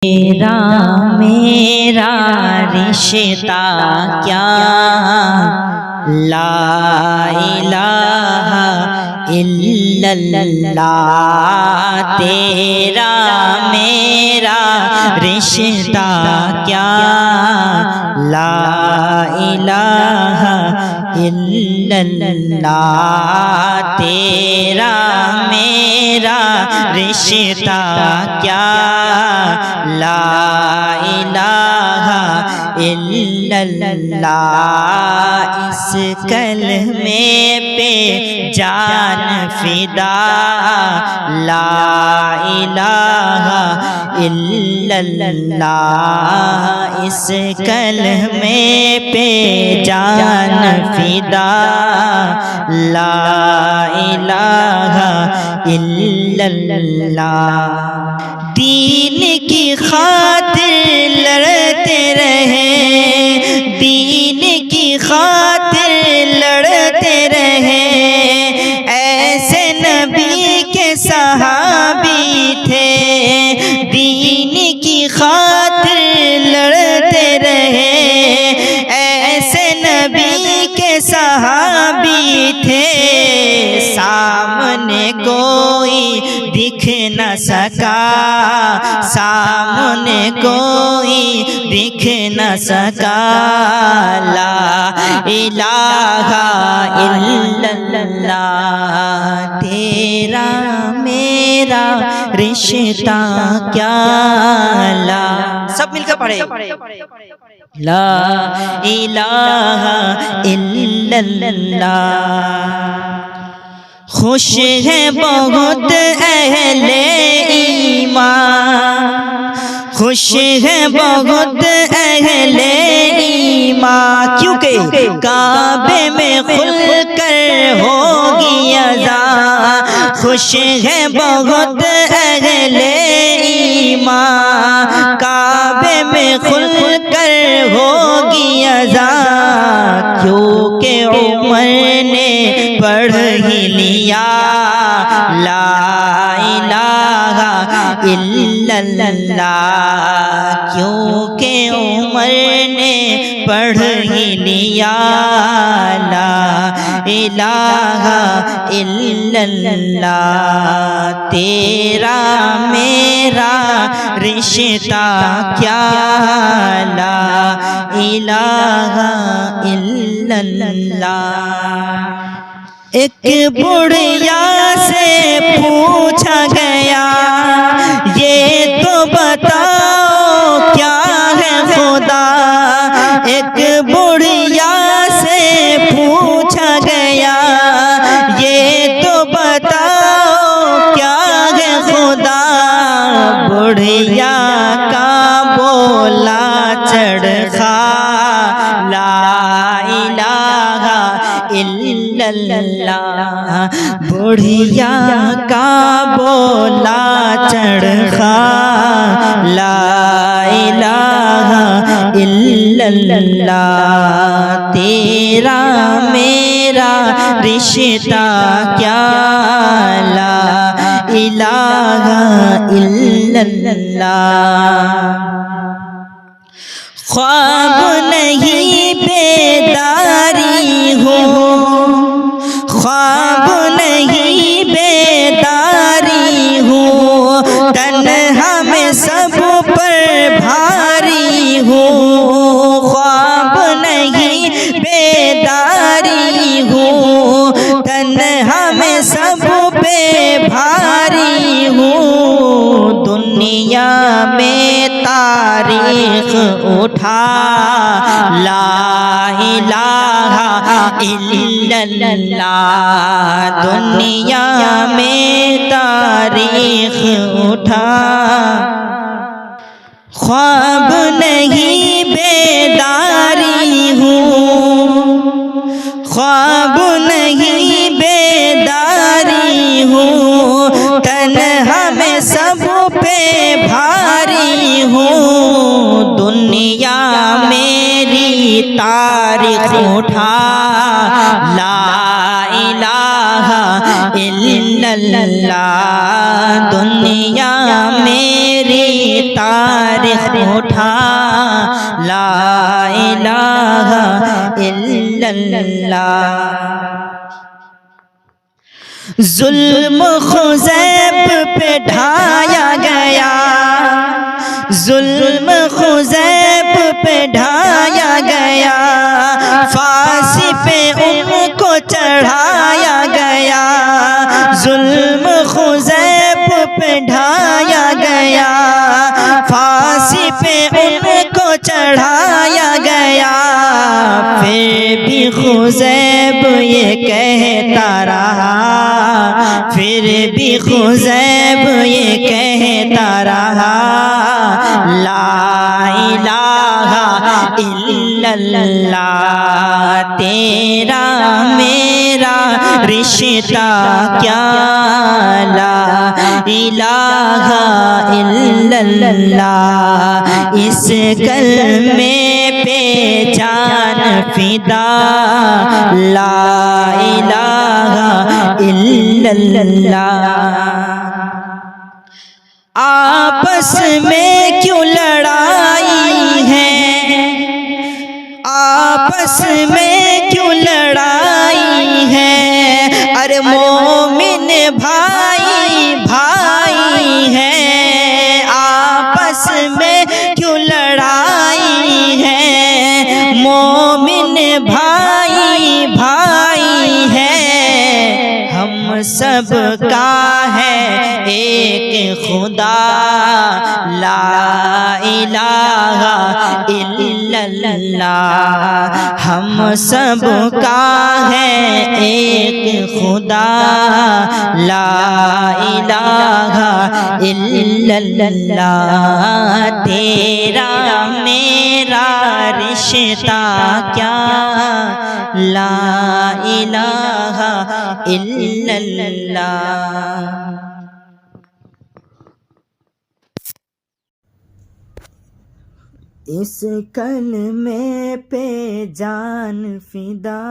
میرا رشتہ کیا لا الہ الا اللہ، تیرا میرا رشتہ کیا لا الہ الا اللہ، تیرا میرا رشتہ کیا لا الہ الا اللہ، اس کلمے پہ جان فدا لا الہ الا اللہ، اس کلمے پہ جان فدا لا الہ الا اللہ، دین کی خاطر لڑتے رہے، دین کی خاطر لڑتے رہے، ایسے نبی کے صحابی تھے، دین کی خاطر لڑتے رہے، ایسے نبی کے صحابی تھے، سامنے کوئی دکھ نہ سکا، سامنے کوئی دکھ نہ سکا لا الہ الا اللہ، تیرا میرا رشتہ کیا لا، سب مل کر پڑھے لا الہ الا اللہ، خوش ہے بہت اہل ایمان، خوش ہے بہت اہل ایمان، کیونکہ کعبے میں کھل کر ہوگی اذان، خوش ہے بہت اہل ایمان، کعبے میں کھل کر ہوگی اذان، کیونکہ عمر نے پڑھ ہی لیا لا الہ الا اللہ، کیونکہ عمر نے پڑھ ہی لیا لا الہ الا اللہ، تیرا میرا رشتہ کیا لا الہ الا اللہ، ایک بڑھیا سے پوچھا گیا یہ تو بتاؤ کیا ہے خدا، ایک بڑھیا سے پوچھا گیا یہ تو بتاؤ کیا ہے خدا، بڑھیا کا بولا چڑھا لا الہ الا اللہ، بڑھیا کا بولا چڑھا لا الہ الا اللہ، تیرا میرا رشتہ کیا لا الہ الا اللہ، خواب نہیں بیداری ہو، خواب نہیں بیداری ہو، تنہا میں سب پر بھاری ہوں، خواب نہیں بیداری ہوں، تنہا میں سب پہ بھاری ہوں، دنیا میں تاریخ اٹھا لا الہ الا اللہ، دنیا میں تاریخ اٹھا، خواب نہیں بیداری ہوں، خواب نہیں بیداری ہوں، تنہا میں سب پہ بھاری ہوں، دنیا میری تاریخ اٹھا لا الہ الا اللہ، دنیا میری تاریخ تاریخ اٹھا لا الہ الا اللہ. ظلم خزیب پہ ڈھایا گیا، ظلم خزیب پہ ڈھایا گیا، پھانسی پہ ان کو چڑھایا گیا. ظلم خزیب پہ ڈھایا گیا، پھانسی پہ ان کو چڑھایا گیا. پھر بھی خزیب یہ کہتا رہا، پھر بھی خزیب یہ کہتا رہا لا الہ الا اللہ. تیرا میرا رشتہ کیا لا الہ الا اللہ. اس کلمے پہ جان فدا لا الہ الا اللہ. آپس میں کیوں لڑائی ہے، آپس میں کیوں لڑائی ہے، ارے مومن بھائی بھائی ہے. آپس میں کیوں لڑائی ہے، مومن بھائی بھائی ہے. ہم سب کا ہے ایک خدا لا الہ الا اللہ. ہم سب کا ہے ایک خدا لا الہ الا اللہ. تیرا میرا رشتہ کیا لا الہ الا اللہ. اس کلمے پہ جان فدا